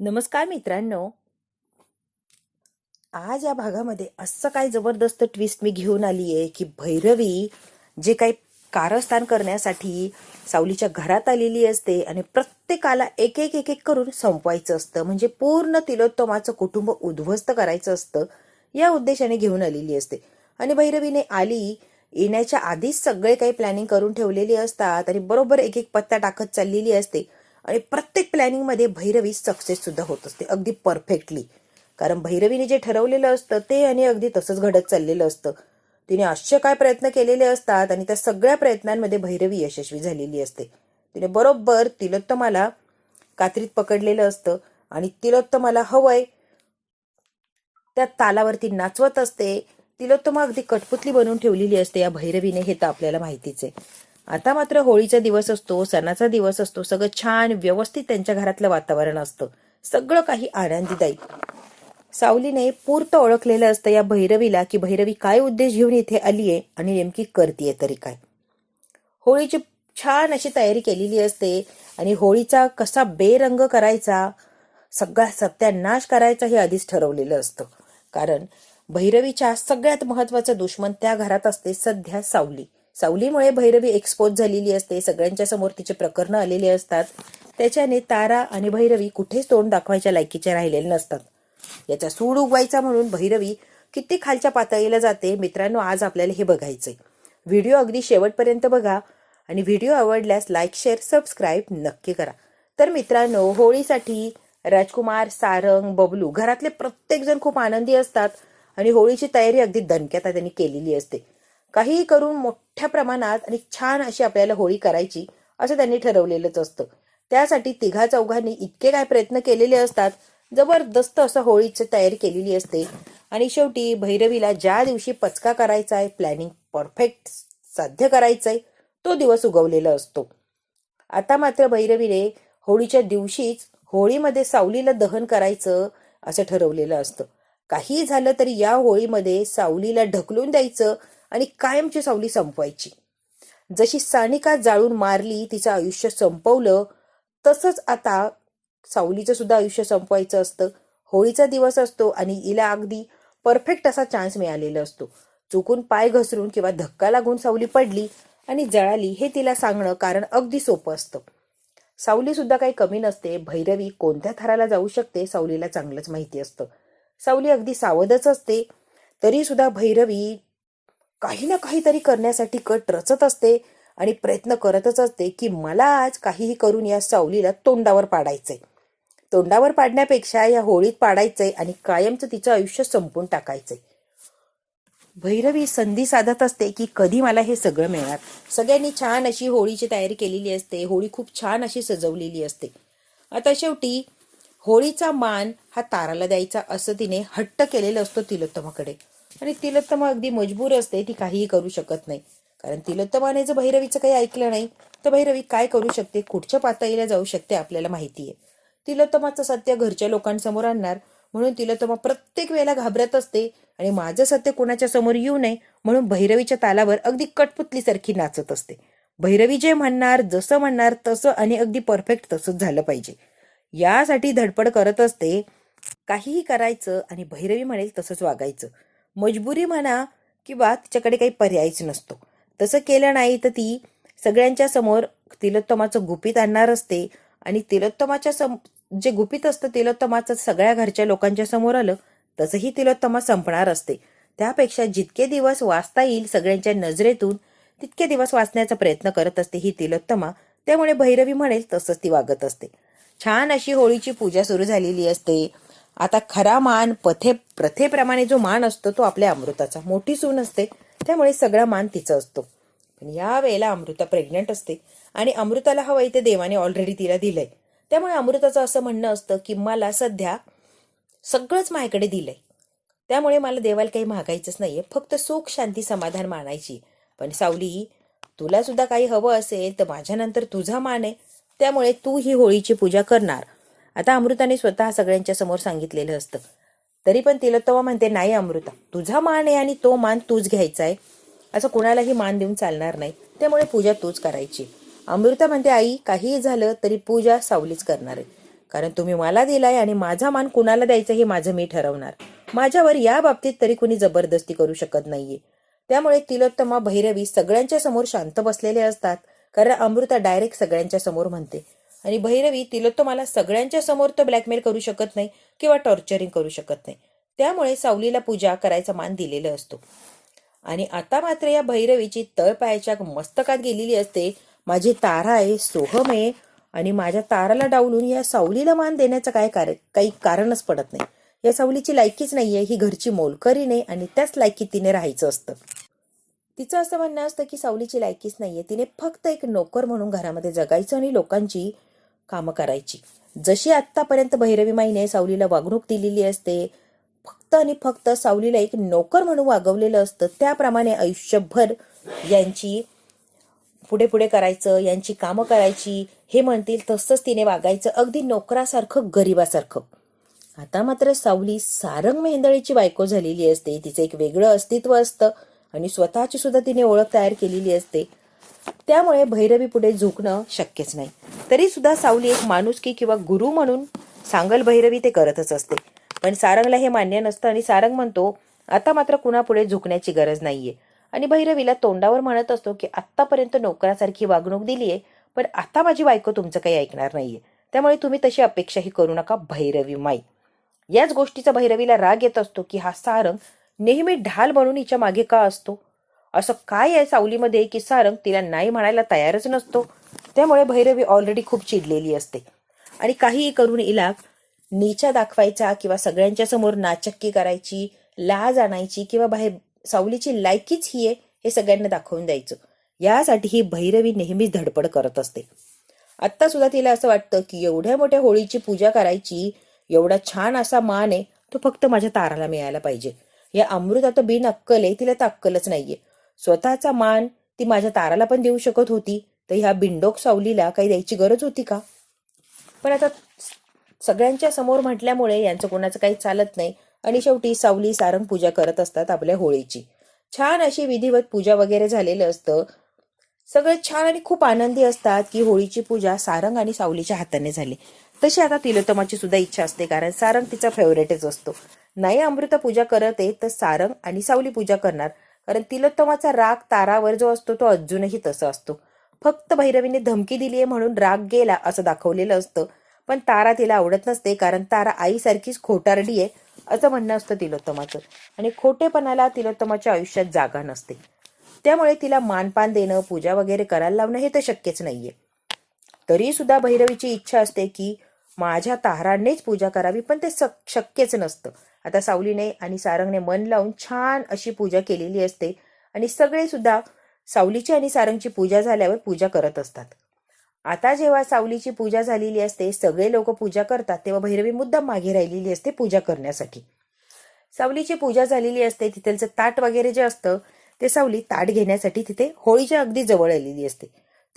नमस्कार मित्रांनो. आज या भागामध्ये असं काय जबरदस्त ट्विस्ट मी घेऊन आली आहे की भैरवी जे काही कारस्थान करण्यासाठी सावलीच्या घरात आलेली असते आणि प्रत्येकाला एक एक एक एक करून संपवायचं असतं, म्हणजे पूर्ण तिलोत्तमाचं कुटुंब उद्ध्वस्त करायचं असतं या उद्देशाने घेऊन आलेली असते. आणि भैरवीने येण्याच्या आधीच सगळे काही प्लॅनिंग करून ठेवलेली असतात आणि बरोबर एक एक पत्ता टाकत चाललेली असते. आणि प्रत्येक प्लॅनिंग मध्ये भैरवी सक्सेस सुद्धा होत असते, अगदी परफेक्टली. कारण भैरवीने जे ठरवलेलं असतं ते आणि अगदी तसंच घडत चाललेलं असतं. तिने असे काय प्रयत्न केलेले असतात आणि त्या सगळ्या प्रयत्नांमध्ये भैरवी यशस्वी झालेली असते. तिने बरोबर तिलोत्तमाला कात्रीत पकडलेलं असतं आणि तिलोत्तमाला हवंय त्या तालावरती नाचवत असते. तिलोत्तमा अगदी कठपुतली बनवून ठेवलेली असते या भैरवीने, हे तर आपल्याला माहितीच आहे. आता मात्र होळीचा दिवस असतो, सणाचा दिवस असतो, सगळं छान व्यवस्थित त्यांच्या घरातलं वातावरण असतं, सगळं काही आनंदीदायी. सावलीने पूर्त ओळखलेलं असतं या भैरवीला की भैरवी काय उद्देश घेऊन इथे आलीये आणि नेमकी करतीये तरी काय. होळीची छान अशी तयारी केलेली असते आणि होळीचा कसा बेरंग करायचा, सगळा सत्यानाश करायचा हे आधीच ठरवलेलं असतं. कारण भैरवीच्या सगळ्यात महत्वाचं दुश्मन त्या घरात असते सध्या सावली. सावलीमुळे भैरवी एक्सपोज झालेली असते, सगळ्यांच्या समोर तिचे प्रकरण आलेले असतात. त्याच्याने तारा आणि भैरवी कुठेच तोंड दाखवायच्या लायकीचे राहिलेले नसतात. याचा सूड उगवायचा म्हणून भैरवी किती खालच्या पातळीला जाते मित्रांनो, आज आपल्याला हे बघायचंय. व्हिडिओ अगदी शेवटपर्यंत बघा आणि व्हिडिओ आवडल्यास लाईक शेअर सबस्क्राईब नक्की करा. तर मित्रांनो, होळीसाठी राजकुमार, सारंग, बबलू घरातले प्रत्येक जण खूप आनंदी असतात आणि होळीची तयारी अगदी दणक्यात त्यांनी केलेली असते. काहीही करून मोठ्या प्रमाणात आणि छान अशी आपल्याला होळी करायची असं त्यांनी ठरवलेलंच असतं. त्यासाठी तिघा चौघांनी इतके काय प्रयत्न केलेले असतात, जबरदस्त असं होळीची तयारी केलेली असते. आणि शेवटी भैरवीला ज्या दिवशी पचका करायचा आहे, प्लॅनिंग परफेक्ट साध्य करायचंय, तो दिवस उगवलेला असतो. आता मात्र भैरवीने होळीच्या दिवशीच होळीमध्ये सावलीला दहन करायचं असं ठरवलेलं असतं. काही झालं तरी या होळीमध्ये सावलीला ढकलून द्यायचं आणि कायमची सावली संपवायची. जशी सानिका जाळून मारली, तिचं आयुष्य संपवलं, तसंच आता सावलीचं सुद्धा आयुष्य संपवायचं असतं. होळीचा दिवस असतो आणि हिला अगदी परफेक्ट असा चान्स मिळालेला असतो. चुकून पाय घसरून किंवा धक्का लागून सावली पडली आणि जळाली हे तिला सांगणं कारण अगदी सोपं असतं. सावली सुद्धा काही कमी नसते. भैरवी कोणत्या थराला जाऊ शकते सावलीला चांगलंच माहिती असतं. सावली अगदी सावधच असते, तरी सुद्धा भैरवी काही ना काहीतरी करण्यासाठी कट रचत असते आणि प्रयत्न करतच असते की मला आज काहीही करून या सावलीला तोंडावर पाडायचंय. तोंडावर पाडण्यापेक्षा या होळीत पाडायचंय आणि कायमचं तिचं आयुष्य संपून टाकायचंय. भैरवी संधी साधत असते की कधी मला हे सगळं मिळणार. सगळ्यांनी छान अशी होळीची तयारी केलेली असते, होळी खूप छान अशी सजवलेली असते. आता शेवटी होळीचा मान हा ताराला द्यायचा असं तिने हट्ट केलेलं असतो तिलोत्तमाकडे. आणि तिलोत्तमा अगदी मजबूर असते, ती काहीही करू शकत नाही. कारण तिलोत्तमाने जर भैरवीचं काही ऐकलं नाही तर भैरवी काय करू शकते, कुठच्या पातळीला जाऊ शकते आपल्याला माहितीये. तिलोत्तमाचं सत्य घरच्या लोकांसमोर आणणार म्हणून तिलोत्तमा प्रत्येक वेळेला घाबरत असते आणि माझं सत्य कोणाच्या समोर येऊ नये म्हणून भैरवीच्या तालावर अगदी कठपुतलीसारखी नाचत असते. भैरवी जे म्हणणार, जसं म्हणणार तसं आणि अगदी परफेक्ट तसंच झालं पाहिजे यासाठी धडपड करत असते. काहीही करायचं आणि भैरवी म्हणेल तसंच वागायचं. मजबुरी म्हणा किंवा तिच्याकडे काही पर्यायच नसतो. तसं केलं नाही तर ती सगळ्यांच्या समोर तिलोत्तमाचं गुपित आणणार असते आणि जे गुपित असतं तिलोत्तमाचं सगळ्या घरच्या लोकांच्या समोर आलं तसंही तिलोत्तमा संपणार असते. त्यापेक्षा जितके दिवस वाचता येईल सगळ्यांच्या नजरेतून तितके दिवस वाचण्याचा प्रयत्न करत असते ही तिलोत्तमा. त्यामुळे भैरवी म्हणेल तसंच ती वागत असते. छान अशी होळीची पूजा सुरू झालेली असते. आता खरा मान प्रथेप्रमाणे जो मान असतो तो आपल्या अमृताचा. मोठी सून असते त्यामुळे सगळा मान तिचा असतो. पण या वेळेला अमृता प्रेग्नंट असते आणि अमृताला हवंय ते देवाने ऑलरेडी तिला दिलंय. त्यामुळे अमृताचं असं म्हणणं असतं की मला सध्या सगळंच माझ्याकडे दिलंय, त्यामुळे मला देवाला काही मागायचंच नाहीये, फक्त सुख शांती समाधान मानायची. पण सावली, तुला सुद्धा काही हवं असेल तर माझ्यानंतर तुझा मान आहे, त्यामुळे तू ही होळीची पूजा करणार. आता अमृताने स्वतः सगळ्यांच्या समोर सांगितलेलं असतं. तरी पण तिलोत्तमा म्हणते, नाही अमृता, तुझा मान आहे आणि तो मान तूच घ्यायचा आहे, असं कोणालाही मान देऊन चालणार नाही, त्यामुळे पूजा तूच करायची. अमृता म्हणते, आई, काहीही झालं तरी पूजा सावलीच करणार आहे, कारण तुम्ही मला दिलाय आणि माझा मान कुणाला द्यायचं हे माझं मी ठरवणार. माझ्यावर या बाबतीत तरी कुणी जबरदस्ती करू शकत नाहीये. त्यामुळे तिलोत्तमा भैरवी सगळ्यांच्या समोर शांत बसलेले असतात, कारण अमृता डायरेक्ट सगळ्यांच्या समोर म्हणते. आणि भैरवी तिलोत्तमाला सगळ्यांच्या समोर तो ब्लॅकमेल करू शकत नाही किंवा टॉर्चरिंग करू शकत नाही. त्यामुळे सावलीला पूजा करायचा मान दिलेला असतो. आणि आता मात्र या भैरवीची तळपायाच्या मस्तकात गेलेली असते. माझी तारा आहे, सोहम आहे, आणि माझ्या ताराला डावलून या सावलीला मान देण्याचं काही कारणच पडत नाही. या सावलीची लायकीच नाहीये, ही घरची मोलकरी नाही आणि त्याच लायकीत तिने राहायचं असतं. तिचं असं म्हणणं असतं की सावलीची लायकीच नाहीये, तिने फक्त एक नोकर म्हणून घरामध्ये जगायचं आणि लोकांची कामं करायची. जशी आत्तापर्यंत भैरवी माईने सावलीला वागणूक दिलेली असते, फक्त आणि फक्त सावलीला एक नोकर म्हणून वागवलेलं असतं, त्याप्रमाणे आयुष्यभर यांची पुढे पुढे करायचं, यांची कामं करायची, हे म्हणतील तसंच तिने वागायचं, अगदी नोकरासारखं, गरीबासारखं. आता मात्र सावली सारंग मेहेंदळेची बायको झालेली असते. तिचं एक वेगळं अस्तित्व असतं आणि स्वतःची सुद्धा तिने ओळख तयार केलेली असते. त्यामुळे भैरवी पुढे झुकणं शक्यच नाही. तरी सुद्धा सावली एक माणुसकी किंवा गुरु म्हणून सांगल भैरवी ते करतच असते. पण सारंगला हे मान्य नसतं आणि सारंग म्हणतो आता मात्र कुणापुढे झुकण्याची गरज नाहीये. आणि भैरवीला तोंडावर म्हणत असतो की आत्तापर्यंत नोकरासारखी वागणूक दिलीये, पण आता माझी बायको तुमचं काही ऐकणार नाहीये, त्यामुळे तुम्ही तशी अपेक्षाही करू नका भैरवी माई. याच गोष्टीचा भैरवीला राग येत असतो की हा सारंग नेहमी ढाल बनून हिच्या मागे का असतो. असं काय आहे सावलीमध्ये की सारंग तिला नाही म्हणायला तयारच नसतो. त्यामुळे भैरवी ऑलरेडी खूप चिडलेली असते आणि काहीही करून हिला नीचा दाखवायचा किंवा सगळ्यांच्या समोर नाचक्की करायची, लाज आणायची किंवा बाहेर सावलीची लायकीच ही आहे हे सगळ्यांना दाखवून द्यायचं, यासाठी ही भैरवी नेहमीच धडपड करत असते. आत्ता सुद्धा तिला असं वाटतं की एवढ्या मोठ्या होळीची पूजा करायची, एवढा छान असा मान आहे, तो फक्त माझ्या ताराला मिळायला पाहिजे. या अमृता तर बिन अक्कल आहे, तिला तर अक्कलच नाहीये. स्वतःचा मान ती माझ्या ताराला पण देऊ शकत होती, तर ह्या बिंडोक सावलीला काही द्यायची गरज होती का? पण आता सगळ्यांच्या समोर म्हटल्यामुळे यांचं कोणाचं काही चालत नाही आणि शेवटी सावली सारंग पूजा करत असतात आपल्या होळीची. छान अशी विधिवत पूजा वगैरे झालेलं असतं. सगळे छान आणि खूप आनंदी असतात की होळीची पूजा सारंग आणि सावलीच्या हाताने झाली. तशी आता तिलोत्तमाची सुद्धा इच्छा असते, कारण सारंग तिचा फेवरेटच असतो. नाही अमृता पूजा करत आहे तर सारंग आणि सावली पूजा करणार, कारण तिलोत्तमाचा राग तारावर जो असतो तो अजूनही तसा असतो. फक्त भैरवीने धमकी दिली आहे म्हणून राग गेला असं दाखवलेलं असतं, पण तारा तिला आवडत नसते, कारण तारा आईसारखीच खोटारडी आहे असं म्हणणं असतं तिलोत्तमाचं. आणि खोटेपणाला तिलोत्तमाच्या आयुष्यात जागा नसते. त्यामुळे तिला मानपान देणं, पूजा वगैरे करायला लावणं हे तर शक्यच नाहीये. तरी सुद्धा भैरवीची इच्छा असते की माझ्या तारांनीच पूजा करावी, पण ते शक्यच नसतं. आता सावलीने आणि सारंगने मन लावून छान अशी पूजा केलेली असते आणि सगळे सुद्धा सावलीची आणि सारंगची पूजा झाल्यावर पूजा करत असतात. आता जेव्हा सावलीची पूजा झालेली असते, सगळे लोक पूजा करतात, तेव्हा भैरवी मुद्दाम मागे राहिलेली असते पूजा करण्यासाठी. सावलीची पूजा झालेली असते, तिथलचं ताट वगैरे जे असतं ते सावली ताट घेण्यासाठी तिथे होळीच्या अगदी जवळ आलेली असते.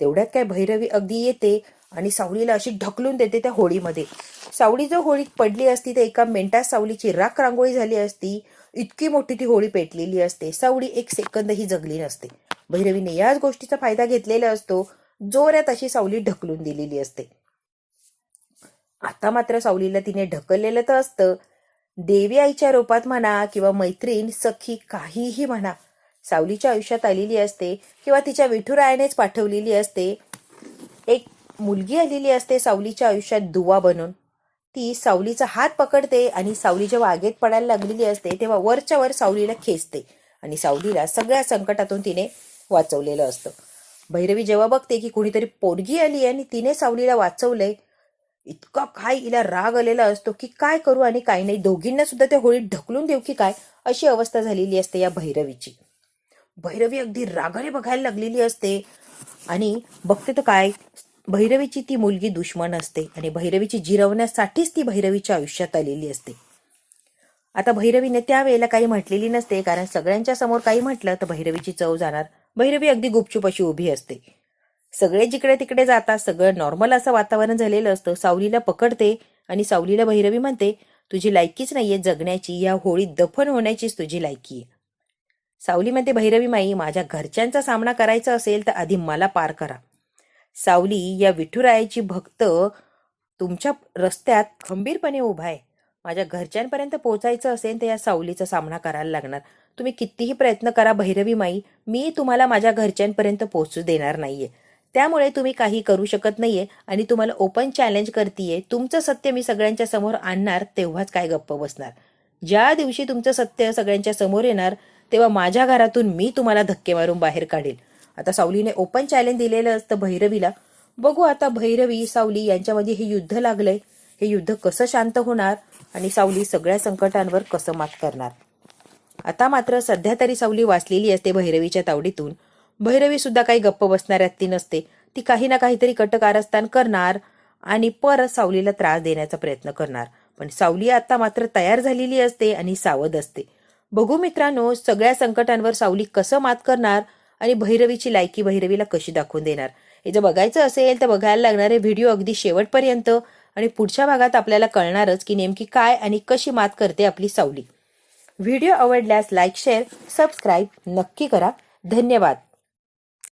तेवढ्यात काय भैरवी अगदी येते आणि सावलीला अशी ढकलून देते त्या होळीमध्ये. सावली जर होळीत पडली असती तर एका मिनिटात सावलीची राख रांगोळी झाली असती. इतकी मोठी ती होळी पेटलेली असते, सावली एक सेकंदही जगली नसते. भैरवीने याच गोष्टीचा फायदा घेतलेला असतो, जोरात अशी सावली ढकलून दिलेली असते. आता मात्र सावलीला तिने ढकललेलं तर असतं. देवी आईच्या रूपात म्हणा किंवा मैत्रीण, सखी, काहीही म्हणा, सावलीच्या आयुष्यात आलेली असते किंवा तिच्या विठुरायानेच पाठवलेली असते. एक मुलगी आलेली असते सावलीच्या आयुष्यात दुवा बनून. ती सावलीचा हात पकडते आणि सावली जेव्हा आगीत पडायला लागलेली असते तेव्हा वरच्या वर सावलीला खेचते आणि सावलीला सगळ्या संकटातून तिने वाचवलेलं असतं. भैरवी जेव्हा बघते की कुणीतरी पोरगी आली आणि तिने सावलीला वाचवलंय, इतका काय हिला राग आलेला असतो की काय करू आणि काय नाही, दोघींना सुद्धा त्या होळीत ढकलून देऊ की काय, अशी अवस्था झालेली असते या भैरवीची. भैरवी अगदी रागाने बघायला लागलेली असते आणि बघते तर काय, भैरवीची ती मुलगी दुश्मन असते आणि भैरवीची जिरवण्यासाठीच ती भैरवीच्या आयुष्यात आलेली असते. आता भैरवीने त्यावेळेला काही म्हटलेली नसते, कारण सगळ्यांच्या समोर काही म्हटलं तर भैरवीची चव जाणार. भैरवी अगदी गुपचूप अशी उभी असते. सगळे जिकडे तिकडे जातात, सगळं नॉर्मल असं वातावरण झालेलं असतं. सावलीला पकडते आणि सावलीला भैरवी म्हणते, तुझी लायकीच नाहीये जगण्याची, या होळीत दफन होण्याचीच तुझी लायकी आहे. सावली म्हणते, भैरवी माई, माझ्या घरच्यांचा सामना करायचा असेल तर आधी मला पार करा. सावली या विठुरायाची भक्त तुमच्या रस्त्यात खंबीरपणे उभा आहे. माझ्या घरच्यांपर्यंत पोहोचायचं असेल तर या सावलीचा सामना करायला लागणार. तुम्ही कितीही प्रयत्न करा भैरवी माई, मी तुम्हाला माझ्या घरच्यांपर्यंत पोहोचू देणार नाहीये. त्यामुळे तुम्ही काही करू शकत नाहीये आणि तुम्हाला ओपन चॅलेंज करतीये. तुमचं सत्य मी सगळ्यांच्या समोर आणणार तेव्हाच काय गप्प बसणार. ज्या दिवशी तुमचं सत्य सगळ्यांच्या समोर येणार तेव्हा माझ्या घरातून मी तुम्हाला धक्के मारून बाहेर काढेल. आता सावलीने ओपन चॅलेंज दिलेलं असतं भैरवीला. बघू आता भैरवी सावली यांच्यामध्ये हे युद्ध लागलंय. हे युद्ध कसं शांत होणार आणि सावली सगळ्या संकटांवर कसं मात करणार. आता मात्र सध्या तरी सावली वाचलेली असते भैरवीच्या तावडीतून. भैरवी सुद्धा काही गप्प बसणाऱ्यात ती नसते. ती काही ना काहीतरी कटकारस्थान करणार आणि परत सावलीला त्रास देण्याचा प्रयत्न करणार. पण सावली आता मात्र तयार झालेली असते आणि सावध असते. बघू मित्रांनो, सगळ्या संकटांवर सावली कसं मात करणार आणि भैरवीची लायकी भैरवीला कशी दाखवून देणार. हे जर बघायचं असेल तर बघायला लागणारे व्हिडिओ अगदी शेवटपर्यंत आणि पुढच्या भागात आपल्याला कळणारच की नेमकी काय आणि कशी मात करते आपली सावली. व्हिडिओ आवडल्यास लाईक, शेअर, सबस्क्राईब नक्की करा. धन्यवाद.